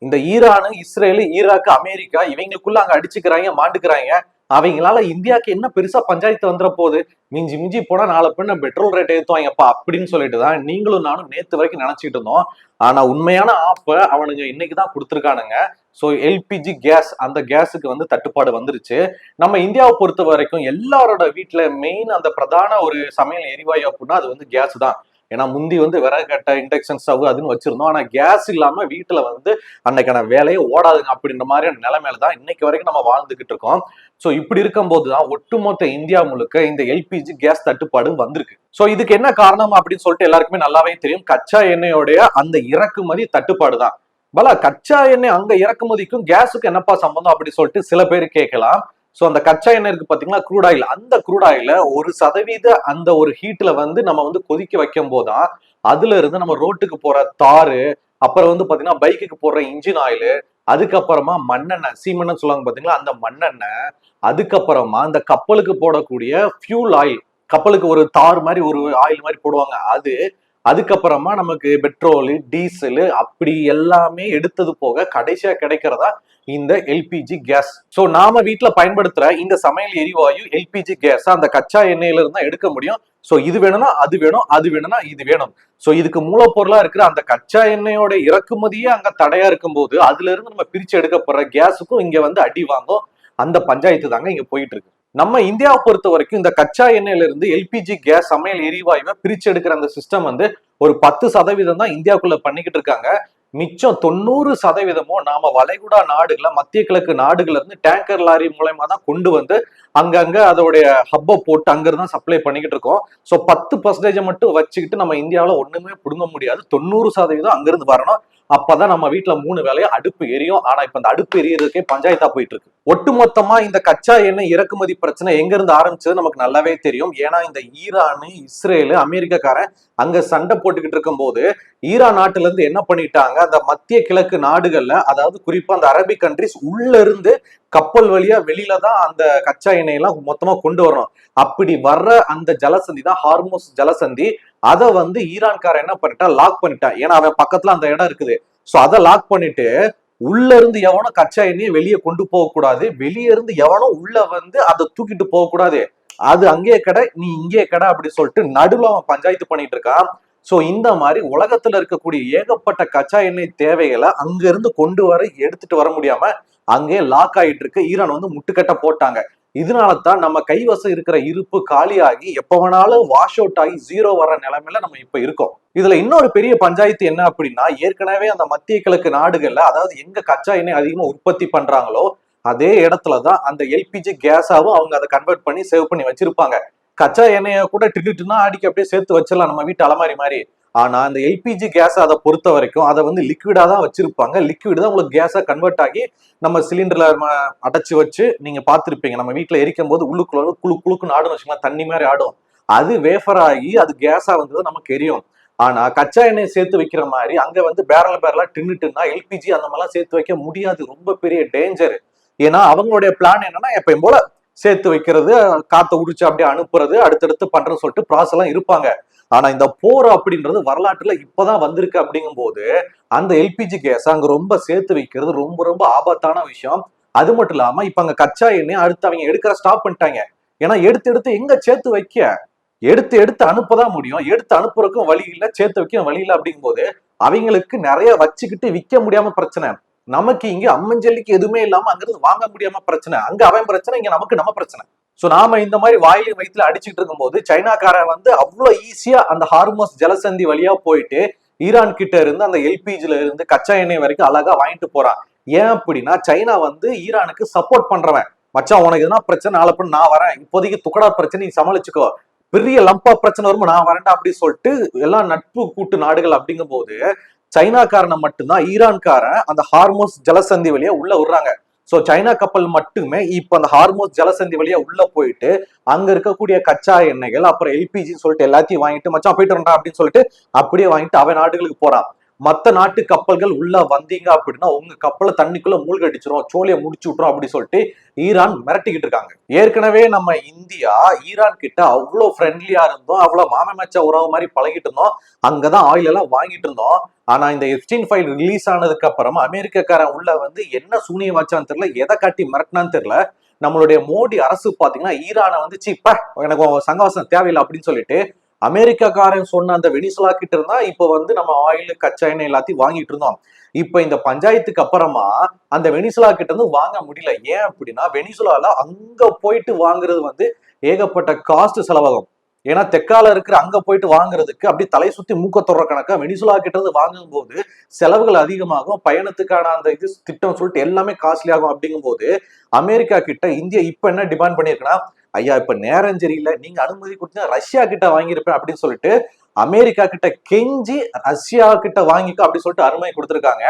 இந்த Iran, Israel, Iraq, America இவங்களுக்குள்ள அங்க அடிச்சுக்கிறாங்க, மாண்டுக்கிறாங்க. அவங்களால இந்தியாவுக்கு என்ன பெருசா பஞ்சாயத்து வந்துட போகுது? மிஞ்சி மிஞ்சி போனா நாளை பின்ன பெட்ரோல் ரேட் ஏத்துவாங்கப்பா அப்படின்னு சொல்லிட்டு தான் நீங்களும் நானும் நேத்து வரைக்கும் நினைச்சிட்டு இருந்தோம். ஆனா உண்மையான ஆப்ப அவனுங்க இன்னைக்குதான் கொடுத்துருக்கானுங்க. ஸோ எல்பிஜி கேஸ், அந்த கேஸுக்கு வந்து தட்டுப்பாடு வந்துருச்சு. நம்ம இந்தியாவை பொறுத்த வரைக்கும் எல்லாரோட வீட்டுல மெயின் அந்த பிரதான ஒரு சமையல் எரிவாயு அப்படின்னா அது வந்து கேஸ் தான். ஏன்னா முந்தி வந்து விறகு கட்டை, இண்டக்ஷன் ஸ்டவ் அதுன்னு வச்சிருந்தோம். ஆனா கேஸ் இல்லாம வீட்டுல வந்து அன்னைக்கான வேலையே ஓடாதுங்க அப்படின்ற மாதிரியான நிலைமையில தான் இன்னைக்கு வரைக்கும் நம்ம வாழ்ந்துகிட்டு இருக்கோம். சோ இப்படி இருக்கும்போது தான் ஒட்டுமொத்த இந்தியா முழுக்க இந்த எல்பிஜி கேஸ் தட்டுப்பாடு வந்திருக்கு. சோ இதுக்கு என்ன காரணம் அப்படின்னு சொல்லிட்டு எல்லாருக்குமே நல்லாவே தெரியும். கச்சா எண்ணெயோடைய அந்த இறக்குமதி தட்டுப்பாடு தான். பல கச்சா எண்ணெய் அங்க இறக்குமதிக்கும் கேஸுக்கு என்னப்பா சம்பந்தம் அப்படி சொல்லிட்டு சில பேர் கேட்கலாம். சோ அந்த கச்சா எண்ணெய் இருக்கு பாத்தீங்களா, க்ரூட் ஆயில். அந்த க்ரூட் ஆயில 1% அந்த ஒரு ஹீட்ல வந்து நம்ம வந்து கொதிக்க வைக்கும் போதுதான் அதுல இருந்து நம்ம ரோட்டுக்கு போற தாரு, அப்புறம் வந்து பாத்தீங்கன்னா பைக்குக்கு போடுற இன்ஜின் ஆயில், அதுக்கப்புறமா மண்ணெண்ணெய், சீமெண்ணெய் சொல்லுவாங்க பாத்தீங்களா, அந்த மண்ணெண்ணெய், அதுக்கப்புறமா அந்த கப்பலுக்கு போடக்கூடிய ஃபியூல் ஆயில், கப்பலுக்கு ஒரு தார் மாதிரி ஒரு ஆயில் மாதிரி போடுவாங்க அது, அதுக்கப்புறமா நமக்கு பெட்ரோலு, டீசலு அப்படி எல்லாமே எடுத்தது போக கடைசியா கிடைக்கிறதா இந்த எல்பிஜி கேஸ். சோ நாம வீட்டுல பயன்படுத்துற இந்த சமையல் எரிவாயு எல்பிஜி கேஸ் அந்த கச்சா எண்ணெயில இருந்தா எடுக்க முடியும். சோ இது வேணும்னா அது வேணும், அது வேணும்னா இது வேணும். சோ இதுக்கு மூலப்பொருளா இருக்கிற அந்த கச்சா எண்ணெயோட இறக்குமதியே அங்க தடையா இருக்கும் போது அதுல இருந்து நம்ம பிரிச்சு எடுக்கப்படுற கேஸுக்கும் இங்க வந்து அடி வாங்கும். அந்த பஞ்சாயத்து தாங்க இங்க போயிட்டு இருக்கு. நம்ம இந்தியாவை பொறுத்த வரைக்கும் இந்த கச்சா எண்ணெயில இருந்து எல்பிஜி கேஸ் சமையல் எரிவாயுவை பிரிச்சு எடுக்கிற அந்த சிஸ்டம் வந்து ஒரு 10% தான் இந்தியாவுக்குள்ள பண்ணிக்கிட்டு இருக்காங்க. மிச்சம் 90% நாம வளைகுடா நாடுகளை, மத்திய கிழக்கு நாடுகள்ல இருந்து டேங்கர் லாரி மூலயமா தான் கொண்டு வந்து அங்கங்க அதோடைய ஹப்பை போட்டு அங்கிருந்து சப்ளை பண்ணிக்கிட்டு இருக்கோம். ஸோ 10% மட்டும் வச்சுக்கிட்டு நம்ம இந்தியாவில ஒண்ணுமே புடுங்க முடியாது. 90% அங்கிருந்து வரணும். அப்பதான் நம்ம வீட்டுல 3 வேலையா அடுப்பு எரியும். ஆனா இப்ப அந்த அடுப்பு எரியறதுக்கே பஞ்சாயத்தா போயிட்டு இருக்கு. ஒட்டுமொத்தமா இந்த கச்சா எண்ணெய் இறக்குமதி பிரச்சனை எங்க இருந்து ஆரம்பிச்சது நமக்கு நல்லாவே தெரியும். ஏன்னா இந்த ஈரானு, இஸ்ரேலு, அமெரிக்காக்காரன் அங்க சண்டை போட்டுக்கிட்டு இருக்கும் போது ஈரான் நாட்டுல இருந்து என்ன பண்ணிட்டாங்க, அந்த மத்திய கிழக்கு நாடுகள்ல, அதாவது குறிப்பா அந்த அரபிக் கண்ட்ரிஸ் உள்ள இருந்து கப்பல் வழியா வெளியில தான் அந்த கச்சா எண்ணெய் எல்லாம் மொத்தமா கொண்டு வரணும். அப்படி வர்ற அந்த ஜலசந்தி தான் ஹார்மோஸ் ஜலசந்தி. அதை வந்து ஈரான்காரன் என்ன பண்ணிட்டா, லாக் பண்ணிட்டான். ஏன்னா அவன் பக்கத்துல அந்த இடம் இருக்குது. சோ அதை லாக் பண்ணிட்டு உள்ள இருந்து எவனும் கச்சா எண்ணெயை வெளியே கொண்டு போக கூடாது, வெளியே இருந்து எவனும் உள்ள வந்து அதை தூக்கிட்டு போக கூடாது. அது அங்கேயே கடை, நீ இங்கே கடை அப்படி சொல்லிட்டு நடுவில் அவன் பஞ்சாயத்து பண்ணிட்டு இருக்கான். சோ இந்த மாதிரி உலகத்துல இருக்கக்கூடிய ஏகப்பட்ட கச்சா எண்ணெய் தேவைகளை அங்க இருந்து கொண்டு வர எடுத்துட்டு வர முடியாம அங்கேயே லாக் ஆயிட்டு இருக்கு. ஈரான் வந்து முட்டுக்கட்டை போட்டாங்க. இதனாலதான் நம்ம கைவசம் இருக்கிற இருப்பு காலியாகி எப்ப வேணாலும் வாஷ் அவுட் ஆகி ஜீரோ வர்ற நிலைமையில நம்ம இப்ப இருக்கோம். இதுல இன்னொரு பெரிய பஞ்சாயத்து என்ன அப்படின்னா, ஏற்கனவே அந்த மத்திய கிழக்கு நாடுகள்ல, அதாவது எங்க கச்சா எண்ணெய் அதிகமா உற்பத்தி பண்றாங்களோ அதே இடத்துலதான் அந்த எல்பிஜி கேஸாவும் அவங்க அதை கன்வெர்ட் பண்ணி சேவ் பண்ணி வச்சிருப்பாங்க. கச்சா எண்ணெய கூட டின்னுட்டுனா அடிக்க அப்படியே சேர்த்து வச்சிடலாம் நம்ம வீட்டு அலமாரி மாதிரி. ஆனா அந்த எல்பிஜி கேஸ் அதை பொறுத்த வரைக்கும் அதை வந்து லிக்விடா தான் வச்சிருப்பாங்க. லிக்விட் தான் உங்களுக்கு கேஸா கன்வெர்ட் ஆகி நம்ம சிலிண்டர்ல அடைச்சு வச்சு, நீங்க பார்த்திருப்பீங்க நம்ம வீட்டுல எரிக்கும் போது உள்ளுக்குள்ள வந்து குழுக்குன்னு ஆடும் வச்சுக்கலாம், தண்ணி மாதிரி ஆடும். அது வேஃபர் ஆகி அது கேஸா வந்தது நமக்கு எரியும். ஆனா கச்சா எண்ணெய் சேர்த்து வைக்கிற மாதிரி அங்க வந்து பேரலா டின்னுட்டுன்னா எல்பிஜி அந்த மாதிரிலாம் சேர்த்து வைக்க முடியாது. ரொம்ப பெரிய டேஞ்சர். ஏன்னா அவங்களுடைய பிளான் என்னன்னா எப்பயும் போல சேர்த்து வைக்கிறது, காத்த உடிச்சு அப்படியே அனுப்புறது, அடுத்தடுத்து பண்றதுன்னு சொல்லிட்டு ப்ராசஸ் எல்லாம் இருப்பாங்க. ஆனா இந்த போர் அப்படின்றது வரலாற்றுல இப்பதான் வந்திருக்கு. அப்படிங்கும் போது அந்த எல்பிஜி கேஸ் அங்க ரொம்ப சேர்த்து வைக்கிறது ரொம்ப ரொம்ப ஆபத்தான விஷயம். அது மட்டும் இல்லாம இப்ப அங்க கச்சா எண்ணெய் அடுத்து அவங்க எடுக்கிற ஸ்டாப் பண்ணிட்டாங்க. ஏன்னா எடுத்து எடுத்து எங்க சேர்த்து வைக்க, எடுத்து எடுத்து அனுப்பதான் முடியும். எடுத்து அனுப்புறதுக்கும் வழி இல்லை, சேர்த்து வைக்க வழி இல்லை. அப்படிங்கும் போது அவங்களுக்கு நிறைய வச்சுக்கிட்டு விற்க முடியாம பிரச்சனை. நமக்கு இங்க அம்மஞ்சல்லிக்கு எதுவுமே இல்லாம அங்கிருந்து வாங்க முடியாம பிரச்சனை. அங்க அவன் பிரச்சனை, இங்க நமக்கு நம்ம பிரச்சனை. சோ நாம இந்த மாதிரி வாயிலையும் வயிற்றுல அடிச்சுட்டு இருக்கும் போது சைனாக்காரன் வந்து அவ்வளவு ஈஸியா அந்த ஹார்மோஸ் ஜலசந்தி வழியா போயிட்டு ஈரான் கிட்ட இருந்து அந்த எல்பிஜில இருந்து கச்சா எண்ணெய் வரைக்கும் அழகா வாங்கிட்டு போறான். ஏன் அப்படின்னா சைனா வந்து ஈரானுக்கு சப்போர்ட் பண்றவன். மச்சான் உனக்கு எதுனா பிரச்சனை நாளப்ப நான் வரேன், இப்போதைக்கு துக்கடா பிரச்சனை நீ சமாளிச்சுக்கோ, பெரிய லம்பா பிரச்சனை வரும்போது நான் வரேன்டா அப்படி சொல்லிட்டு எல்லாம் நட்பு கூட்டு நாடுகள். அப்படிங்கும் போது சைனாக்காரனை மட்டும்தான் ஈரான்காரன் அந்த ஹார்மோஸ் ஜலசந்தி வழியா உள்ள விடுறாங்க. சோ சைனா கப்பல் மட்டுமே இப்ப அந்த ஹார்மோஸ் ஜலசந்தி வழியா உள்ள போயிட்டு அங்க இருக்கக்கூடிய கச்சா எண்ணெய்கள், அப்புறம் எல்பிஜி சொல்லிட்டு எல்லாத்தையும் வாங்கிட்டு மச்சான் போயிட்டு வரா அப்படின்னு சொல்லிட்டு அப்படியே வாங்கிட்டு அவன் நாடுகளுக்கு போறான். மத்த நாட்டு கப்பல்கள் உள்ள வந்தீங்க அப்படின்னா உங்க கப்பலை தண்ணிக்குள்ள மூழ்கடிச்சிரும், சோழியை முடிச்சு விட்டுரும் அப்படி சொல்லிட்டு ஈரான் மிரட்டிக்கிட்டு இருக்காங்க. ஏற்கனவே நம்ம இந்தியா ஈரான் கிட்ட அவ்வளவு ஃப்ரெண்ட்லியா இருந்தோம், அவ்வளவு மாம மச்ச உறவு மாதிரி பழகிட்டு இருந்தோம், அங்கதான் ஆயில் எல்லாம் வாங்கிட்டு இருந்தோம். ஆனா இந்த எப்ஸ்டீன் ஃபைல் ரிலீஸ் ஆனதுக்கு அப்புறம் அமெரிக்கக்காரன் உள்ள வந்து என்ன சூனியம் வச்சான்னு தெரியல, எதை காட்டி மிரட்டினான்னு தெரியல. நம்மளுடைய மோடி அரசு பாத்தீங்கன்னா ஈரானை வந்து சீப்ப எனக்கு சங்கவாசம் தேவையில்லை அப்படின்னு சொல்லிட்டு அமெரிக்காக்காரன் சொன்ன அந்த வெனிசுலா கிட்ட இருந்தா இப்ப வந்து நம்ம ஆயில் கச்சா எண்ணெய் எல்லாத்தையும் வாங்கிட்டு இருந்தோம். இப்ப இந்த பஞ்சாயத்துக்கு அப்புறமா அந்த வெனிசுலா கிட்ட இருந்து வாங்க முடியல. ஏன் அப்படின்னா வெனிசுலால அங்க போயிட்டு வாங்குறது வந்து ஏகப்பட்ட காஸ்ட் செலவாகும். ஏன்னா தெற்கால இருக்கிற அங்க போயிட்டு வாங்குறதுக்கு அப்படி தலை சுத்தி மூக்க தொடர கணக்கா வெனிசுலா கிட்ட இருந்து வாங்கும் போது செலவுகள் அதிகமாகும், பயணத்துக்கான அந்த இது திட்டம் சொல்லிட்டு எல்லாமே காஸ்ட்லி ஆகும். அப்படிங்கும் போது அமெரிக்கா கிட்ட இந்தியா இப்ப என்ன டிமாண்ட் பண்ணிருக்குன்னா, ஐயா இப்ப நேரம் சரியில்லை, நீங்க அனுமதி கொடுத்தா ரஷ்யா கிட்ட வாங்கியிருப்பேன் அப்படின்னு சொல்லிட்டு அமெரிக்கா கிட்ட கெஞ்சி ரஷ்யா கிட்ட வாங்கிக்க அப்படின்னு சொல்லிட்டு அனுமதி கொடுத்திருக்காங்க.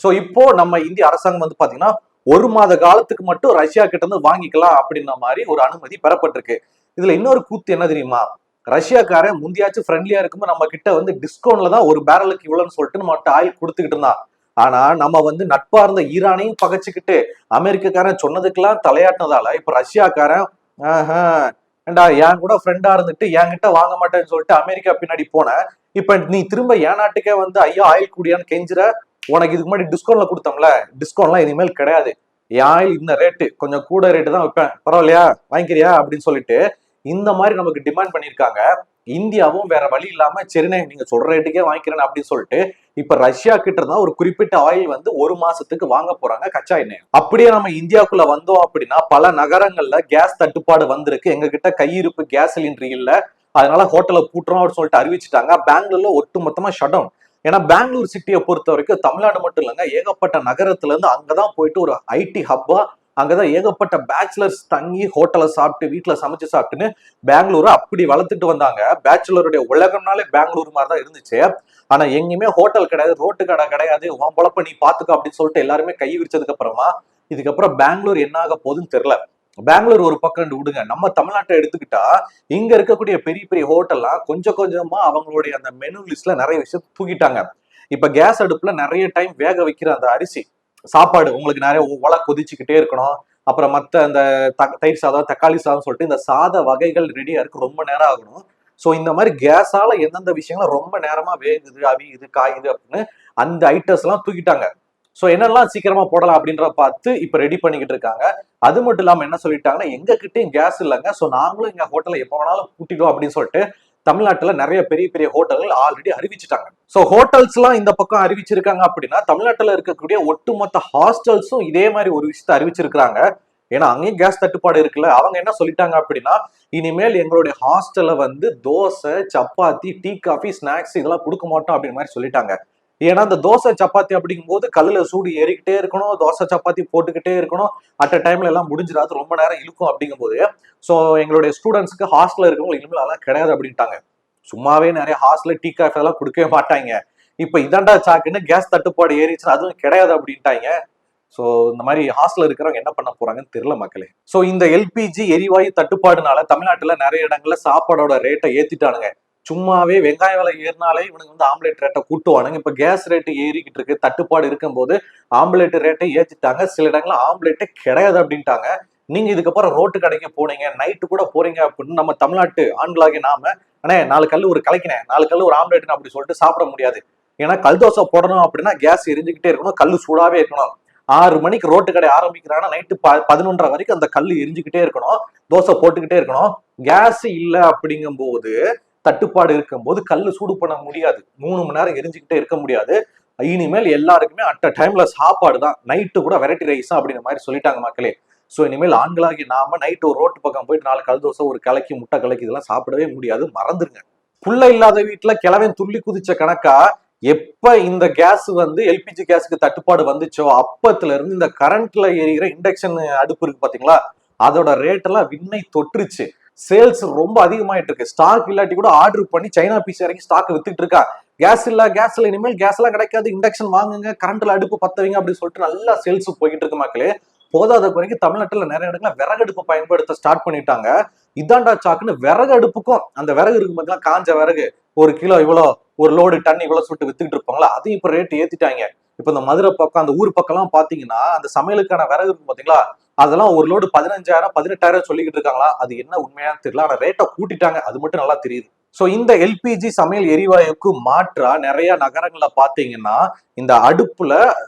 சோ இப்போ நம்ம இந்திய அரசாங்கம் வந்து பாத்தீங்கன்னா 1 மாத காலத்துக்கு மட்டும் ரஷ்யா கிட்ட இருந்து வாங்கிக்கலாம் அப்படின்ற மாதிரி ஒரு அனுமதி பெறப்பட்டிருக்கு. இதுல இன்னொரு கூத்து என்ன தெரியுமா, ரஷ்யாக்காரன் முந்தியாச்சும் ஃப்ரெண்ட்லியா இருக்கும்போது நம்ம கிட்ட வந்து டிஸ்கவுண்ட்ல தான் ஒரு பேரலுக்கு இவ்வளவுன்னு சொல்லிட்டு நம்ம ஆயில் கொடுத்துக்கிட்டு இருந்தான். ஆனா நம்ம வந்து நட்பா இருந்த ஈரானையும் பகைச்சுக்கிட்டு அமெரிக்காக்காரன் சொன்னதுக்கெல்லாம் தலையாட்டினதால இப்ப ரஷ்யாக்காரன் ஏண்டா என் கூட ஃப்ரெண்டா இருந்துட்டு என்கிட்ட வாங்க மாட்டேன்னு சொல்லிட்டு அமெரிக்கா பின்னாடி போன, இப்ப நீ திரும்ப என் நாட்டுக்கே வந்து ஐயா ஆயில் கூடியான்னு கெஞ்சுற, உனக்கு இதுக்கு முன்னாடி டிஸ்கவுண்ட்ல கொடுத்தோம்ல, டிஸ்கவுண்ட்லாம் இனிமேல் கிடையாது, என் ஆயில் இந்த ரேட்டு கொஞ்சம் கூட ரேட்டு தான் வைப்பேன், பரவாயில்லையா வாங்கிக்கிறியா அப்படின்னு சொல்லிட்டு இந்த மாதிரி நமக்கு டிமாண்ட் பண்ணியிருக்காங்க. இந்தியாவும் வேற வழி இல்லாம சரிண்ணே நீங்க சொல்ற ரேட்டுக்கே வாங்கிக்கிறேன் அப்படின்னு சொல்லிட்டு இப்ப ரஷ்யா கிட்ட இருந்தா ஒரு குறிப்பிட்ட ஆயில் வந்து 1 மாசத்துக்கு வாங்க போறாங்க கச்சா எண்ணெய். அப்படியே நம்ம இந்தியாவுக்குள்ள வந்தோம் அப்படின்னா பல நகரங்கள்ல கேஸ் தட்டுப்பாடு வந்திருக்கு, எங்க கிட்ட கையிருப்பு கேஸ் சிலிண்டர் இல்ல, அதனால ஹோட்டலை பூட்டுறோம் அப்படின்னு சொல்லிட்டு அறிவிச்சுட்டாங்க. பெங்களூர்ல ஒட்டு மொத்தமா ஷட் டவுன். ஏன்னா பெங்களூர் சிட்டியை பொறுத்த வரைக்கும் தமிழ்நாடு மட்டும் இல்லைங்க, ஏகப்பட்ட நகரத்துல இருந்து அங்கதான் போயிட்டு ஒரு ஐடி ஹப்பா, அங்கதான் ஏகப்பட்ட பேச்சுலர்ஸ் தங்கி ஹோட்டலை சாப்பிட்டு வீட்டுல சமைச்சு சாப்பிட்டுன்னு பெங்களூரை அப்படி வளர்த்துட்டு வந்தாங்க. பேச்சுலருடைய உலகம்னாலே பெங்களூர் மாதிரி தான் இருந்துச்சு. ஆனா எங்கேயுமே ஹோட்டல் கிடையாது, ரோட்டு கடை கிடையாது, உன் பொழப்ப நீ பாத்துக்க அப்படின்னு சொல்லிட்டு எல்லாருமே கை விரிச்சதுக்கு அப்புறமா இதுக்கப்புறம் பெங்களூர் என்ன ஆக போகுதுன்னு தெரியல. பெங்களூர் ஒரு பக்கம் விடுங்க, நம்ம தமிழ்நாட்டை எடுத்துக்கிட்டா இங்க இருக்கக்கூடிய பெரிய பெரிய ஹோட்டல்லாம் கொஞ்சம் கொஞ்சமா அவங்களுடைய அந்த மெனு லிஸ்ட்ல நிறைய விஷயம் தூக்கிட்டாங்க. இப்ப கேஸ் அடுப்புல நிறைய டைம் வேக வைக்கிற அந்த அரிசி சாப்பாடு உங்களுக்கு நிறைய ஒலை கொதிச்சுக்கிட்டே இருக்கணும், அப்புறம் மத்த அந்த தயிர் சாதம் தக்காளி சாதம் சொல்லிட்டு இந்த சாத வகைகள் ரெடியா இருக்கு, ரொம்ப நேரம் ஆகணும். சோ இந்த மாதிரி கேஸால எந்தெந்த விஷயங்களும் ரொம்ப நேரமா வேகுது அவியுது காயுது அப்படின்னு அந்த ஐட்டம்ஸ் எல்லாம் தூக்கிட்டாங்க. சோ என்னெல்லாம் சீக்கிரமா போடலாம் அப்படின்ற பார்த்து இப்ப ரெடி பண்ணிக்கிட்டு இருக்காங்க. அது மட்டும் இல்லாம என்ன சொல்லிட்டாங்கன்னா எங்க கிட்டயும் கேஸ் இல்லைங்க, சோ நாங்களும் எங்க ஹோட்டலை எப்ப வேணாலும் கூட்டிடுவோம் அப்படின்னு சொல்லிட்டு தமிழ்நாட்டுல நிறைய பெரிய பெரிய ஹோட்டல்கள் ஆல்ரெடி அறிவிச்சுட்டாங்க. சோ ஹோட்டல்ஸ் எல்லாம் இந்த பக்கம் அறிவிச்சிருக்காங்க அப்படின்னா தமிழ்நாட்டுல இருக்கக்கூடிய ஒட்டுமொத்த ஹாஸ்டல்ஸும் இதே மாதிரி ஒரு விஷயத்த அறிவிச்சிருக்காங்க. ஏன்னா அங்கேயும் கேஸ் தட்டுப்பாடு இருக்குல்ல, அவங்க என்ன சொல்லிட்டாங்க அப்படின்னா இனிமேல் எங்களுடைய ஹாஸ்டல்ல வந்து dosa chapati tea coffee snacks இதெல்லாம் கொடுக்க மாட்டோம் அப்படின்ற மாதிரி சொல்லிட்டாங்க. ஏன்னா இந்த தோசை சப்பாத்தி அப்படிங்கும் போது கல்லுல சூடு ஏறிக்கிட்டே இருக்கணும், தோசை சப்பாத்தி போட்டுக்கிட்டே இருக்கணும், அட் டைம்ல எல்லாம் முடிஞ்சிடாது, ரொம்ப நேரம் இழுக்கும். அப்படிங்கும் போது சோ எங்களுடைய ஸ்டூடெண்ட்ஸ்க்கு ஹாஸ்டல்ல இருக்கவங்க இனிமேல் அதெல்லாம் கிடையாது அப்படின்ட்டாங்க. சும்மாவே நிறைய ஹாஸ்டல்ல டீ காஃபி எல்லாம் கொடுக்கவே மாட்டாங்க, இப்ப இதாண்டா சாக்குன்னு கேஸ் தட்டுப்பாடு ஏறிச்சுன்னா அதுவும் கிடையாது அப்படின்ட்டாங்க. சோ இந்த மாதிரி ஹாஸ்டல்ல இருக்கிறவங்க என்ன பண்ண போறாங்கன்னு தெரியல மக்களே. சோ இந்த எல்பிஜி எரிவாயு தட்டுப்பாடுனால தமிழ்நாட்டுல நிறைய இடங்கள்ல சாப்பாடோட ரேட்டை ஏத்திட்டானுங்க. சும்மாவே வெங்காய விலை ஏறினாலே இவனுக்கு வந்து ஆம்லேட் ரேட்டை கூட்டுவானுங்க. இப்ப கேஸ் ரேட்டு ஏறிக்கிட்டு இருக்கு, தட்டுப்பாடு இருக்கும் போது ஆம்லேட் ரேட்டை ஏற்றிட்டாங்க. சில இடங்கள்ல ஆம்லேட்டே கிடையாது அப்படின்ட்டாங்க. நீங்க இதுக்கப்புறம் ரோட்டு கடைக்கு போனீங்க நைட்டு கூட போறீங்க அப்படின்னு நம்ம தமிழ்நாட்டு ஆண்களாகி நாம அண்ணே 4 கல் ஒரு கலைக்கினேன் 4 கல் ஒரு ஆம்லேட் அப்படி சொல்லிட்டு சாப்பிட முடியாது. ஏன்னா கல் தோசை போடணும் அப்படின்னா கேஸ் எரிஞ்சுக்கிட்டே இருக்கணும், கல் சூடாவே இருக்கணும். 6 மணிக்கு ரோட்டு கடை ஆரம்பிக்கிறாங்கன்னா நைட்டு 11:30 வரைக்கும் அந்த கல் எரிஞ்சுக்கிட்டே இருக்கணும், தோசை போட்டுக்கிட்டே இருக்கணும். கேஸ் இல்லை அப்படிங்கும் போது தட்டுப்பாடு இருக்கும்போது கல்லு சூடு பண்ண முடியாது, 3 மணி நேரம் எரிஞ்சுக்கிட்டே இருக்க முடியாது. இனிமேல் எல்லாருக்குமே அட் டைம்ல சாப்பாடு தான், நைட்டு கூட வெரைட்டி ரைஸ் தான் அப்படிங்கிற மாதிரி சொல்லிட்டாங்க மக்களே. சோ இனிமேல் ஆண்களாகி நாம நைட்டு ஒரு ரோட்டு பக்கம் போயிட்டு 4 கல் தோசை ஒரு கலக்கி முட்டை கலக்கி இதெல்லாம் சாப்பிடவே முடியாது, மறந்துருங்க. புள்ள இல்லாத வீட்டுல கிழவன் துள்ளி குதிச்ச கணக்கா எப்ப இந்த கேஸ் வந்து எல்பிஜி கேஸுக்கு தட்டுப்பாடு வந்துச்சோ அப்பத்துல இருந்து இந்த கரண்ட்ல எரிகிற இண்டக்ஷன் அடுப்பு இருக்கு பாத்தீங்களா, அதோட ரேட் எல்லாம் விண்ணை தொற்றுச்சு. சேல்ஸ் ரொம்ப அதிகமாயிட்டு இருக்கு. ஸ்டாக் இல்லாட்டி கூட ஆர்டர் பண்ணி சைனா பீஸ் இறங்கி ஸ்டாக் வித்துட்டு இருக்கா. கேஸ் இல்ல இனிமேல் கேஸ் எல்லாம் கிடைக்காது, இண்டக்ஷன் வாங்குங்க, கரண்ட்ல அடுப்பு பத்தவீங்க அப்படின்னு சொல்லிட்டு நல்லா சேல்ஸ் போய்கிட்டு இருக்கு மக்களே. போதாத குறைக்கு தமிழ்நாட்டுல நிறைய இடங்கள்ல விறகடுப்பு பயன்படுத்த ஸ்டார்ட் பண்ணிட்டாங்க. இதாண்டா சாக்குன்னு விறகு அடுப்புக்கும், அந்த விறகு இருக்கு பார்த்தீங்கன்னா காஞ்ச விறகு, 1 கிலோ இவ்வளோ, ஒரு லோடு டன் இவ்வளவு சொல்லிட்டு வித்துக்கிட்டு இருப்பாங்களா, அதையும் இப்ப ரேட் ஏத்திட்டாங்க. இப்ப இந்த மதுரை பக்கம் அந்த ஊர் பக்கம் எல்லாம் பாத்தீங்கன்னா அந்த சமையலுக்கான விறகு இருக்கும் பாத்தீங்களா, அதெல்லாம் ஒரு லோடு 15,000 18,000 சொல்லிக்கிட்டு இருக்காங்களா. அது என்ன உண்மையானு தெரியல, ஆனா ரேட்டை கூட்டிட்டாங்க, அது மட்டும் நல்லா தெரியுது. சோ இந்த எல்பிஜி சமையல் எரிவாயுக்கு மாற்றா நிறைய நகரங்கள்ல பாத்தீங்கன்னா இந்த அடுப்புல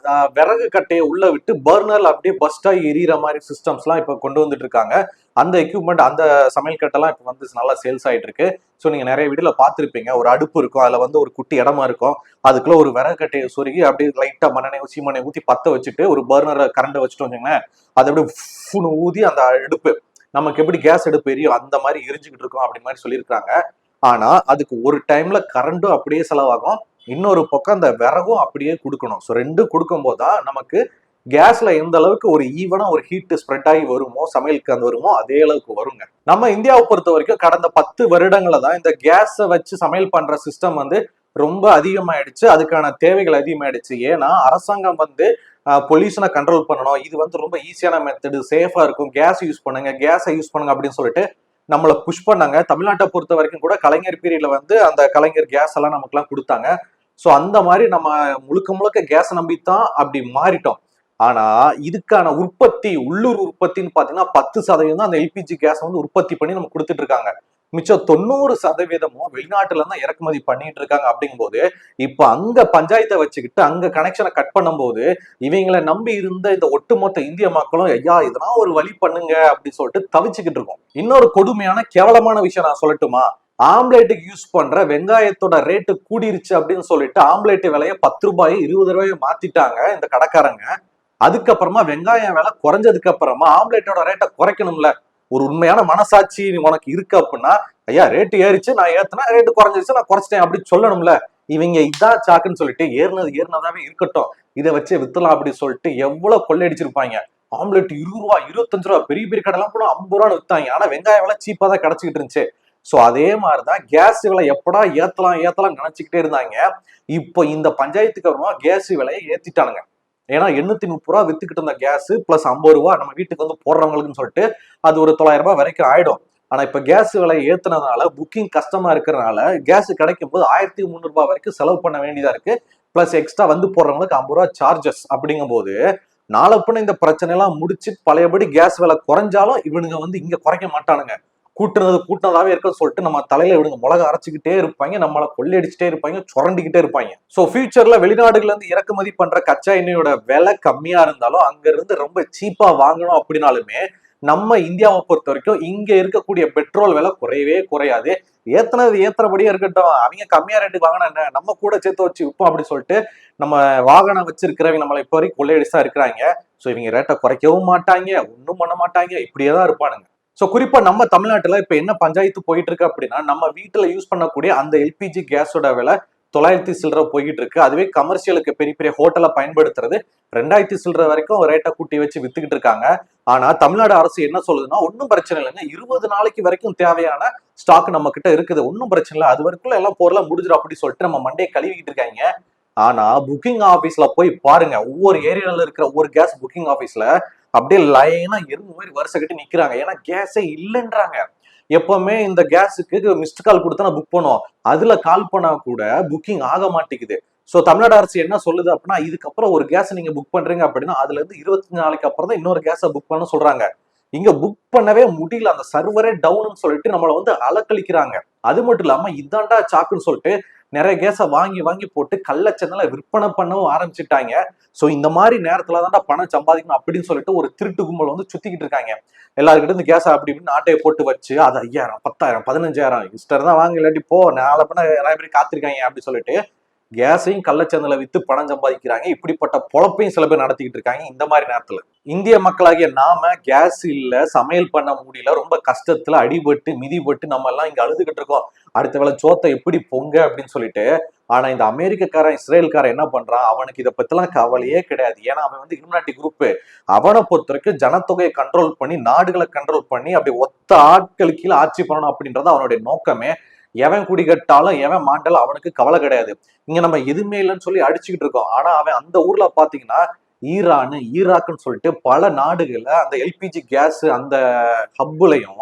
விறகு கட்டையை உள்ள விட்டு பர்னர்ல அப்படியே பஸ்டா எரியற மாதிரி சிஸ்டம்ஸ் எல்லாம் இப்ப கொண்டு வந்துட்டு இருக்காங்க. அந்த எக்யூப்மெண்ட், அந்த சமையல் கட்டெல்லாம் இப்ப வந்து நல்லா சேல்ஸ் ஆயிட்டு இருக்கு. ஸோ நீங்க நிறைய வீடுல பார்த்துருப்பீங்க, ஒரு அடுப்பு இருக்கும், அதுல வந்து ஒரு குட்டி இடமா இருக்கும், அதுக்குள்ள ஒரு விறகு கட்டையை சொருகி அப்படியே லைட்டா மண்ணெண்ணெய் சீமனை ஊத்தி பத்த வச்சுட்டு ஒரு பர்னரை கரண்ட வச்சுட்டு வந்தீங்கன்னா அதை அப்படியே ஊதி அந்த அடுப்பு நமக்கு எப்படி கேஸ் அடுப்பு எரியும் அந்த மாதிரி எரிஞ்சுக்கிட்டு இருக்கும் அப்படி மாதிரி சொல்லியிருக்காங்க. ஆனா அதுக்கு ஒரு டைம்ல கரண்டும் அப்படியே செலவாகும், இன்னொரு பக்கம் அந்த விறகும் அப்படியே கொடுக்கணும். ஸோ ரெண்டும் கொடுக்கும் போதுதான் நமக்கு கேஸ்ல எந்த அளவுக்கு ஒரு ஈவனா ஒரு ஹீட் ஸ்ப்ரெட் ஆகி வருமோ, சமையலுக்கு அந்த வருமோ அதே அளவுக்கு வருங்க. நம்ம இந்தியாவை பொறுத்த வரைக்கும் கடந்த 10 வருடங்கள தான் இந்த கேஸை வச்சு சமையல் பண்ற சிஸ்டம் வந்து ரொம்ப அதிகமாயிடுச்சு, அதுக்கான தேவைகள் அதிகமாயிடுச்சு. ஏன்னா அரசாங்கம் வந்து பொல்யூஷனை கண்ட்ரோல் பண்ணணும், இது வந்து ரொம்ப ஈஸியான மெத்தடு, சேஃபா இருக்கும், கேஸ் யூஸ் பண்ணுங்க, கேஸை யூஸ் பண்ணுங்க அப்படின்னு சொல்லிட்டு நம்மளை புஷ் பண்ணாங்க. தமிழ்நாட்டை பொறுத்த வரைக்கும் கூட கலைஞர் பீரியட்ல வந்து அந்த கலைஞர் கேஸ் எல்லாம் நமக்கு எல்லாம் கொடுத்தாங்க. ஸோ அந்த மாதிரி நம்ம முழுக்க முழுக்க கேஸை நம்பித்தான் அப்படி மாறிட்டோம். ஆனா இதுக்கான உற்பத்தி, உள்ளூர் உற்பத்தின்னு பாத்தீங்கன்னா 10% அந்த எல்பிஜி கேஸ் வந்து உற்பத்தி பண்ணி நம்ம கொடுத்துட்டு இருக்காங்க. மிச்சம் 90% வெளிநாட்டுல தான் இறக்குமதி பண்ணிட்டு இருக்காங்க. அப்படிங்கும் போது இப்ப அங்க பஞ்சாயத்தை வச்சுக்கிட்டு அங்க கனெக்ஷனை கட் பண்ணும் போது இவங்களை நம்பி இருந்த இந்த ஒட்டுமொத்த இந்திய மக்களும் ஐயா இதெல்லாம் ஒரு வழி பண்ணுங்க அப்படின்னு சொல்லிட்டு தவிச்சுக்கிட்டு இருக்கோம். இன்னொரு கொடுமையான கேவலமான விஷயம் நான் சொல்லட்டுமா, ஆம்லேட்டுக்கு யூஸ் பண்ற வெங்காயத்தோட ரேட்டு கூடிருச்சு அப்படின்னு சொல்லிட்டு ஆம்லேட் விலையை 10 ரூபாய் 20 ரூபாயை மாத்திட்டாங்க இந்த கடைக்காரங்க. அதுக்கப்புறமா வெங்காயம் விலை குறைஞ்சதுக்கு அப்புறமா ஆம்லேட்டோட ரேட்டை குறைக்கணும்ல. ஒரு உண்மையான மனசாட்சி உனக்கு இருக்கு அப்படின்னா, ஐயா ரேட்டு ஏறிச்சு நான் ஏத்துனா, ரேட்டு குறைஞ்சிருச்சு நான் குறைச்சிட்டேன் அப்படின்னு சொல்லணும்ல. இவங்க இதான் சாக்குன்னு சொல்லிட்டு ஏறினதாவே இருக்கட்டும், இதை வச்சு வித்துலாம் அப்படின்னு சொல்லிட்டு எவ்வளவு கொள்ளையடிச்சிருப்பாங்க. ஆம்லெட் 20 ரூபா 25 ரூபா, பெரிய பெரிய கடைலாம் கூட 50 ரூபான்னு வித்தாங்க. ஆனா வெங்காயம் விலை சீப்பா தான் கிடைச்சிக்கிட்டு இருந்துச்சு. சோ அதே மாதிரிதான் கேஸ் விலை எப்படா ஏத்தலாம் நினைச்சுக்கிட்டே இருந்தாங்க. இப்போ இந்த பஞ்சாயத்துக்கு அப்புறமா கேஸ் விலையை ஏத்திட்டானுங்க. ஏன்னா 830 ரூபா வித்துக்கிட்டு இருந்த கேஸ் பிளஸ் 50 ரூபா நம்ம வீட்டுக்கு வந்து போடுறவங்களுக்குன்னு சொல்லிட்டு அது ஒரு 900 ரூபாய் வரைக்கும் ஆயிடும். ஆனா இப்ப கேஸ் விலை ஏத்துனதுனால புக்கிங் கஷ்டமா இருக்கிறதுனால கேஸ் கிடைக்கும் போது 1300 ரூபாய் வரைக்கும் செலவு பண்ண வேண்டியதா இருக்கு. பிளஸ் எக்ஸ்ட்ரா வந்து போடுறவங்களுக்கு 50 ரூபாய் சார்ஜஸ். அப்படிங்கும் போது நாளப்பின இந்த பிரச்சனை எல்லாம் முடிச்சு பழையபடி கேஸ் விலை குறைஞ்சாலும் இவனுங்க வந்து இங்க குறைக்க மாட்டானுங்க. கூட்டினதாவே இருக்குன்னு சொல்லிட்டு நம்ம தலையில இவனுங்க மிளகா அரைச்சிக்கிட்டே இருப்பாங்க, நம்மளை கொள்ளையடிச்சுட்டே இருப்பாங்க, சுரண்டிக்கிட்டே இருப்பாங்க. சோ ஃபியூச்சர்ல வெளிநாடுகள்ல இருந்து இறக்குமதி பண்ற கச்சா எண்ணெயோட விலை கம்மியா இருந்தாலும் அங்க இருந்து ரொம்ப சீப்பா வாங்கணும் அப்படின்னாலுமே நம்ம இந்தியாவை பொறுத்த வரைக்கும் இங்க இருக்கக்கூடிய பெட்ரோல் விலை குறையவே குறையாது. ஏத்துறபடியே இருக்கட்டும், அவங்க கம்மியா ரேட்டுக்கு வாங்கினா என்ன, நம்ம கூட சேர்த்து வச்சு விற்போம் அப்படின்னு சொல்லிட்டு நம்ம வாகனம் வச்சிருக்கிறவங்க நம்மளை இப்போ வரைக்கும் கொள்ளையடிச்சா இருக்கிறாங்க. ஸோ இவங்க ரேட்டை குறைக்கவும் மாட்டாங்க, ஒன்றும் பண்ண மாட்டாங்க, இப்படியேதான் இருப்பானுங்க. ஸோ குறிப்பா நம்ம தமிழ்நாட்டுல இப்ப என்ன பஞ்சாயத்து போயிட்டு இருக்கு அப்படின்னா, நம்ம வீட்டுல யூஸ் பண்ணக்கூடிய அந்த எல்பிஜி கேஸோட விலை 900 சில்லரை போயிட்டு இருக்கு. அதுவே கமர்ஷியலுக்கு பெரிய பெரிய ஹோட்டலை பயன்படுத்துறது 2000 சில்லரை வரைக்கும் ரேட்டை கூட்டி வச்சு வித்துக்கிட்டு இருக்காங்க. ஆனா தமிழ்நாடு அரசு என்ன சொல்லுதுன்னா, ஒன்னும் பிரச்சனை இல்லைங்க, 20 நாளைக்கு வரைக்கும் தேவையான ஸ்டாக் நம்ம கிட்ட இருக்குது, ஒன்னும் பிரச்சனை இல்லை, அது வரைக்கும் எல்லாம் பொருளை முடிஞ்சிடும் அப்படின்னு சொல்லிட்டு நம்ம மண்டையை கழுவிக்கிட்டு இருக்காங்க. ஆனா புக்கிங் ஆபீஸ்ல போய் பாருங்க, ஒவ்வொரு ஏரியால இருக்கிற ஒவ்வொரு கேஸ் புக்கிங் ஆபீஸ்ல அப்படியே லைனா எறும்பு மாதிரி வரிசை கட்டி நிக்கிறாங்க. ஏன்னா கேஸே இல்லைன்றாங்க. எப்பவுமே இந்த கேஸுக்கு மிஸ்டு கால் கொடுத்தா புக் பண்ணுவோம், அதுல கால் பண்ணா கூட புக்கிங் ஆக மாட்டேங்குது. சோ தமிழ்நாடு அரசு என்ன சொல்லுது அப்படின்னா, இதுக்கப்புறம் ஒரு கேஸ் நீங்க புக் பண்றீங்க அப்படின்னா அதுல இருந்து 25 நாளைக்கு அப்புறம் தான் இன்னொரு கேஸை புக் பண்ண சொல்றாங்க. இங்க புக் பண்ணவே முடியல, அந்த சர்வரே டவுன்னு சொல்லிட்டு நம்மளை வந்து அலக்கழிக்கிறாங்க. அது மட்டும் இல்லாம இதாண்டா சாக்குன்னு சொல்லிட்டு நிறைய கேஸை வாங்கி வாங்கி போட்டு கள்ளச்சந்தல விற்பனை பண்ணவும் ஆரம்பிச்சுட்டாங்க. சோ இந்த மாதிரி நேரத்துல தான்டா பணம் சம்பாதிக்கணும் அப்படின்னு சொல்லிட்டு ஒரு திருட்டு கும்பல் வந்து சுத்திக்கிட்டு இருக்காங்க. எல்லாருக்கிட்ட இந்த கேஸை அப்படி இப்படின்னு ஆட்டையை போட்டு வச்சு அது 5000 10,000 15,000 இஸ்டர் தான் வாங்க, இல்லாட்டி போ, நாளை பண்ண நிறைய பேர் காத்திருக்காங்க அப்படின்னு சொல்லிட்டு கேஸையும் கள்ளச்சந்தல வித்து பணம் சம்பாதிக்கிறாங்க. இப்படிப்பட்ட பொழப்பையும் சில பேர் நடத்திக்கிட்டு இருக்காங்க. இந்த மாதிரி நேரத்துல இந்திய மக்களாகிய நாம கேஸ் இல்ல, சமையல் பண்ண முடியல, ரொம்ப கஷ்டத்துல அடிபட்டு மிதிபட்டு நம்ம எல்லாம் இங்க அழுதுகிட்டு இருக்கோம், அடுத்த வேளை சோத்தை எப்படி பொங்க அப்படின்னு சொல்லிட்டு. ஆனா இந்த அமெரிக்கக்காரன் இஸ்ரேல்காரன் என்ன பண்றான், அவனுக்கு இதை பத்திலாம் கவலையே கிடையாது. ஏன்னா அவன் வந்து இலுமினாட்டி குரூப். அவனை பொறுத்த வரைக்கும் ஜனத்தொகையை கண்ட்ரோல் பண்ணி நாடுகளை கண்ட்ரோல் பண்ணி அப்படி ஒத்த ஆட்களுக்கு கீழே ஆட்சி பண்ணணும் அப்படின்றது அவனுடைய நோக்கமே. எவன் குடி கட்டாலும் எவன் மாண்டாலும் அவனுக்கு கவலை கிடையாது. இங்க நம்ம எதுவுமே இல்லைன்னு சொல்லி அடிச்சுக்கிட்டு இருக்கோம். ஆனா அவன் அந்த ஊர்ல பாத்தீங்கன்னா ஈராக்குன்னு சொல்லிட்டு பல நாடுகள்ல அந்த எல்பிஜி கேஸ் அந்த ஹப்புலையும்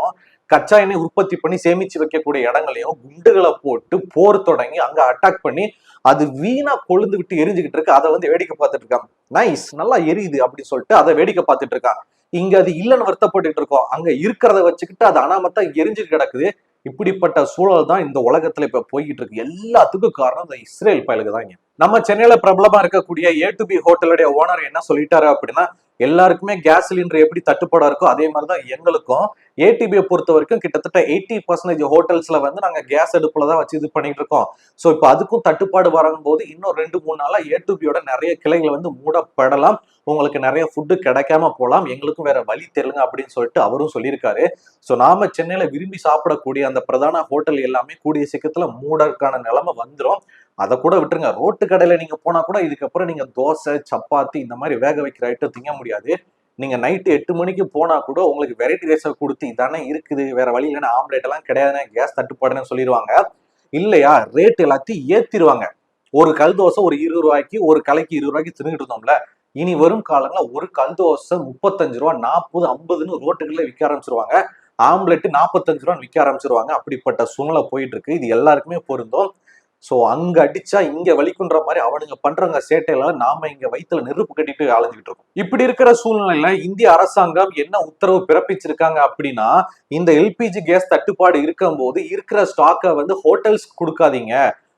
கச்சா எண்ணெய் உற்பத்தி பண்ணி சேமிச்சு வைக்கக்கூடிய இடங்களையும் குண்டுகளை போட்டு போர் தொடங்கி அங்க அட்டாக் பண்ணி அது வீணா கொழுந்து விட்டு எரிஞ்சுக்கிட்டு இருக்கு. அதை வந்து வேடிக்கை பார்த்துட்டு இருக்காங்க. நைஸ், நல்லா எரியுது அப்படின்னு சொல்லிட்டு அதை வேடிக்கை பார்த்துட்டு இருக்காங்க. இங்க அது இல்லைன்னு வருத்தப்பட்டு இருக்கோம். அங்க இருக்கிறத வச்சுக்கிட்டு அது அனாமத்தா எரிஞ்சுட்டு கிடக்குது. இப்படிப்பட்ட சூழல் தான் இந்த உலகத்துல இப்ப போய்கிட்டு இருக்கு. எல்லாத்துக்கும் காரணம் இந்த இஸ்ரேல் பயலுக்கு தான். நம்ம சென்னையில பிரபலமா இருக்கக்கூடிய A2B ஹோட்டலுடைய ஓனர் என்ன சொல்லிட்டாரு அப்படின்னா, எல்லாருக்குமே கேஸ் சிலிண்டர் எப்படி தட்டுப்பாடா இருக்கோ அதே மாதிரிதான் எங்களுக்கும். ஏடிபியை பொறுத்த வரைக்கும் கிட்டத்தட்ட 80% ஹோட்டல்ஸ்ல வந்து நாங்க கேஸ் அடுப்புல தான் வச்சு இது பண்ணிட்டு இருக்கோம். சோ இப்ப அதுக்கும் தட்டுப்பாடு வரும்போது இன்னும் 2-3 நாளா A2Bயோட நிறைய கிளைகள் வந்து மூடப்படலாம். உங்களுக்கு நிறைய ஃபுட்டு கிடைக்காம போலாம். எங்களுக்கும் வேற வழி தெரியலங்க அப்படின்னு சொல்லிட்டு அவரும் சொல்லியிருக்காரு. சோ நாம சென்னையில விரும்பி சாப்பிடக்கூடிய அந்த பிரதான ஹோட்டல் எல்லாமே கூடிய சீக்கிரத்துல மூடறதுக்கான நிலைமை வந்துடும். அதை கூட விட்டுருங்க. ரோட்டு கடையில நீங்க போனா கூட இதுக்கப்புறம் நீங்க தோசை, சப்பாத்தி இந்த மாதிரி வேக வைக்கிற ஐட்டம் திங்க முடியாது. நீங்க நைட்டு 8 மணிக்கு போனா கூட உங்களுக்கு வெரைட்டி ரைஸை கொடுத்து இதானே இருக்குது, வேற வழி இல்லைன்னா ஆம்லேட் எல்லாம் கிடையாதுன்னு கேஸ் தட்டுப்பாடுன்னு சொல்லிடுவாங்க. இல்லையா, ரேட் எல்லாத்தையும் ஏத்திடுவாங்க. ஒரு கல் தோசை ஒரு 20 ரூபாய்க்கு, ஒரு கலைக்கு 20 ரூபாய்க்கு தின்னுட்டு இருந்தோம்ல. இனி வரும் காலங்கள ஒரு கல் தோசை 35 ரூபா, 40, 50ன்னு ரோட்டுகள்ல விற்க ஆரம்பிச்சிருவாங்க. ஆம்லெட் 45 ரூபான்னு விற்க ஆரம்பிச்சிருவாங்க. அப்படிப்பட்ட சூழ்நிலை போயிட்டு இருக்கு. இது எல்லாருக்குமே பொருந்தும். சோ அங்க அடிச்சா இங்க வலிக்குன்ற மாதிரி அவனுங்க பண்றவங்க சேட்டையில நாம இங்க வயித்துல நெருப்பு கட்டிட்டு அலைஞ்சிட்டு இருக்கோம். இப்படி இருக்கிற சூழ்நிலையில இந்திய அரசாங்கம் என்ன உத்தரவு பிறப்பிச்சிருக்காங்க அப்படின்னா, இந்த எல்பிஜி கேஸ் தட்டுப்பாடு இருக்கும் போது இருக்கிற ஸ்டாக்கை வந்து ஹோட்டல்ஸ் கொடுக்காதீங்க,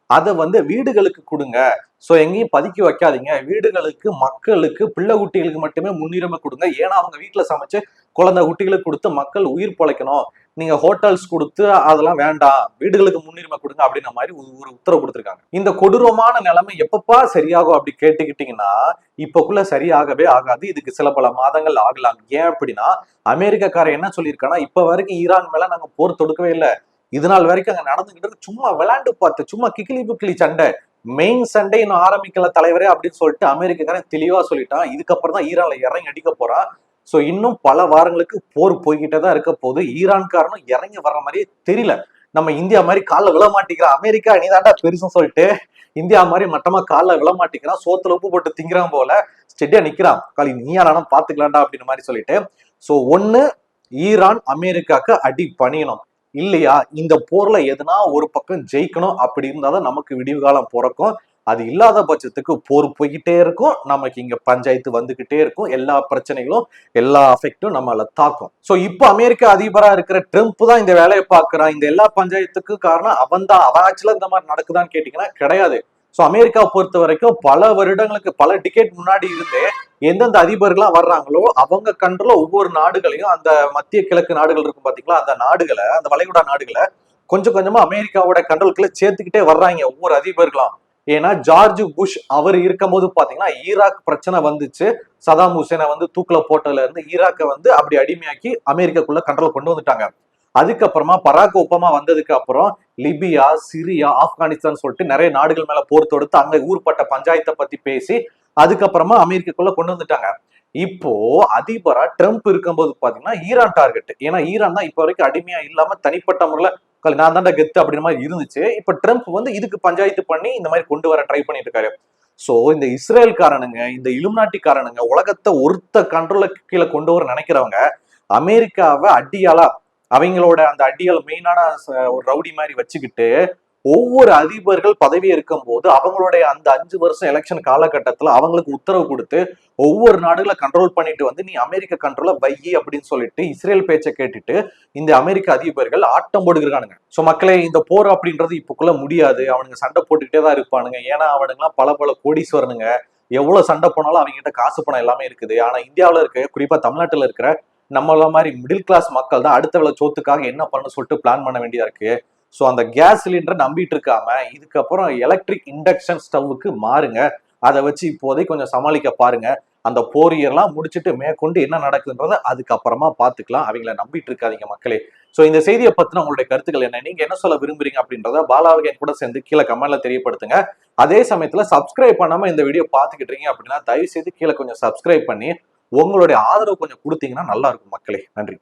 அதை வந்து வீடுகளுக்கு கொடுங்க. சோ எங்கேயும் பதுக்கி வைக்காதீங்க. வீடுகளுக்கு, மக்களுக்கு, பிள்ளை குட்டிகளுக்கு மட்டுமே முன்னுரிமை கொடுங்க. ஏன்னா அவங்க வீட்டுல சமைச்சு குழந்தை குட்டிகளுக்கு கொடுத்து மக்கள் உயிர் பொழைக்கணும். நீங்க ஹோட்டல்ஸ் கொடுத்து அதெல்லாம் வேண்டாம், வீடுகளுக்கு முன்னுரிமை கொடுங்க அப்படின்ற மாதிரி ஒரு உத்தரவு கொடுத்துருக்காங்க. இந்த கொடூரமான நிலைமை எப்பப்பா சரியாகும் அப்படி கேட்டுக்கிட்டீங்கன்னா, இப்பக்குள்ள சரியாகவே ஆகாது. இதுக்கு சில பல மாதங்கள் ஆகலாம். ஏன் அப்படின்னா, அமெரிக்காக்காரன் என்ன சொல்லியிருக்கான்னா, இப்ப வரைக்கும் ஈரான் மேல நாங்க போர் தொடுக்கவே இல்லை, இது நாள் வரைக்கும் அங்க நடந்துகிட்டு சும்மா விளையாண்டு பார்த்து, சும்மா கிக்கிலி புக்கிலி சண்டை, மெயின் சண்டை இன்னும் ஆரம்பிக்கல தலைவரே அப்படின்னு சொல்லிட்டு அமெரிக்காக்காரன் தெளிவா சொல்லிட்டான். இதுக்கப்புறம் தான் ஈரான்ல இறங்கி அடிக்க போறான். சோ இன்னும் பல வாரங்களுக்கு போர் போய்கிட்டே தான் இருக்க போது. ஈரான்காரனும் இறங்கி வர்ற மாதிரியே தெரியல. நம்ம இந்தியா மாதிரி காலில் விழ மாட்டேங்கிறான். அமெரிக்கா நீதாண்டா பெருசும் சொல்லிட்டு இந்தியா மாதிரி மட்டமா காலில் விழ மாட்டேங்கிறான். சோத்துல உப்பு போட்டு திங்கிறான் போல ஸ்டெடியா நிக்கிறான். காலி நீயா நானும் பாத்துக்கலாம்டா அப்படின்னு மாதிரி சொல்லிட்டு. சோ ஒண்ணு, ஈரான் அமெரிக்காக்கு அடி பணியணும். இல்லையா, இந்த போர்ல எதுனா ஒரு பக்கம் ஜெயிக்கணும். அப்படி இருந்தாதான் நமக்கு விடிவு காலம் பிறக்கும். அது இல்லாத பட்சத்துக்கு போர் போய்கிட்டே இருக்கும். நமக்கு இங்க பஞ்சாயத்து வந்துகிட்டே இருக்கும். எல்லா பிரச்சனைகளும், எல்லா அஃபெக்டும் நம்மள தாக்கும். சோ இப்போ அமெரிக்க அதிபரா இருக்கிற ட்ரம்ப் தான் இந்த வேலையை பார்க்கிறான். இந்த எல்லா பஞ்சாயத்துக்கு காரணம் அவன் தான். அவன் ஆட்சியில இந்த மாதிரி நடக்குதான்னு கேட்டீங்கன்னா கிடையாது. சோ அமெரிக்காவை பொறுத்த வரைக்கும் பல வருடங்களுக்கு, பல டிகேட் முன்னாடி இருந்தே எந்தெந்த அதிபர்கள்லாம் வர்றாங்களோ அவங்க கண்ட்ரோல ஒவ்வொரு நாடுகளையும், அந்த மத்திய கிழக்கு நாடுகள் இருக்கும் பாத்தீங்களா, அந்த நாடுகளை, அந்த வளைகுடா நாடுகளை கொஞ்சம் கொஞ்சமா அமெரிக்காவோட கண்ட்ரோலுக்குள்ள சேர்த்துக்கிட்டே வர்றாங்க ஒவ்வொரு அதிபர்களும். ஏன்னா ஜார்ஜ் புஷ் அவர் இருக்கும் போது பாத்தீங்கன்னா ஈராக் பிரச்சனை வந்துச்சு. சதாம் ஹுசேனை வந்து தூக்குல போட்டதுல இருந்து ஈராக்கை வந்து அப்படி அடிமையாக்கி அமெரிக்காக்குள்ள கண்ட்ரோல் கொண்டு வந்துட்டாங்க. அதுக்கப்புறமா பராக் ஒபாமா வந்ததுக்கு அப்புறம் லிபியா, சிரியா, ஆப்கானிஸ்தான் சொல்லிட்டு நிறைய நாடுகள் மேல போர் தொடுத்து அங்க ஊர்பட்ட பஞ்சாயத்தை பத்தி பேசி அதுக்கப்புறமா அமெரிக்காக்குள்ள கொண்டு வந்துட்டாங்க. இப்போ அதிபரா ட்ரம்ப் இருக்கும்போது பாத்தீங்கன்னா ஈரான் டார்கெட். ஏன்னா ஈரான் தான் இப்ப வரைக்கும் அடிமையா இல்லாம தனிப்பட்ட முறையில நான் தாண்டா கெத்து அப்படின்ற மாதிரி இருந்துச்சு. இப்ப ட்ரம்ப் வந்து இதுக்கு பஞ்சாயத்து பண்ணி இந்த மாதிரி கொண்டு வர ட்ரை பண்ணிட்டு இருக்காரு. சோ இந்த இஸ்ரேல் காரணங்க, இந்த இலுமினாட்டி காரணங்க, உலகத்தை ஒருத்த கண்ட்ரோல கீழே கொண்டு வர நினைக்கிறவங்க அமெரிக்காவை அடியாளா, அவங்களோட அந்த அடியால் மெயினான ஒரு ரவுடி மாதிரி வச்சுக்கிட்டு ஒவ்வொரு அதிபர்கள் பதவி இருக்கும் போது அவங்களுடைய அந்த 5 வருஷம் எலெக்ஷன் காலகட்டத்துல அவங்களுக்கு உத்தரவு கொடுத்து ஒவ்வொரு நாடுகளை கண்ட்ரோல் பண்ணிட்டு வந்து நீ அமெரிக்க கண்ட்ரோல வையி அப்படின்னு சொல்லிட்டு இஸ்ரேல் பேச்சை கேட்டுட்டு இந்த அமெரிக்க அதிபர்கள் ஆட்டம் போடுகிறானுங்க. சோ மக்களே, இந்த போர் அப்படின்றது இப்பக்குள்ள முடியாது. அவனுங்க சண்டை போட்டுக்கிட்டே தான் இருப்பானுங்க. ஏன்னா அவனுங்கெல்லாம் பல பல கோடீஸ்வரனுங்க. எவ்வளவு சண்டை போனாலும் அவங்க கிட்ட காசு பணம் எல்லாமே இருக்குது. ஆனா இந்தியாவில இருக்க, குறிப்பா தமிழ்நாட்டுல இருக்கிற நம்மள மாதிரி மிடில் கிளாஸ் மக்கள் தான் அடுத்த வேலை சோத்துக்காக என்ன பண்ணு சொல்லிட்டு பிளான் பண்ண வேண்டியதா இருக்கு. சோ அந்த கேஸ் சிலிண்டரை நம்பிட்டு இருக்காம இதுக்கப்புறம் எலக்ட்ரிக் இண்டக்ஷன் ஸ்டவ்வுக்கு மாறுங்க. அதை வச்சு இப்போதைக்கு கொஞ்சம் சமாளிக்க பாருங்க. அந்த போரியெல்லாம் முடிச்சுட்டு மேற்கொண்டு என்ன நடக்குதுன்றத அதுக்கப்புறமா பாத்துக்கலாம். அவங்கள நம்பிட்டு இருக்காதீங்க மக்களே. சோ இந்த செய்தியை பத்தின உங்களுடைய கருத்துக்கள் என்ன, நீங்க என்ன சொல்ல விரும்புறீங்க அப்படின்றத பாலாவகன் கூட சேர்ந்து கீழே கமெண்ட்ல தெரியப்படுத்துங்க. அதே சமயத்துல சப்ஸ்கிரைப் பண்ணாம இந்த வீடியோ பாத்துக்கிட்டு இருக்கீங்க அப்படின்னா தயவு செய்து கீழே கொஞ்சம் சப்ஸ்கிரைப் பண்ணி உங்களுடைய ஆதரவு கொஞ்சம் கொடுத்தீங்கன்னா நல்லா இருக்கும் மக்களே. நன்றி.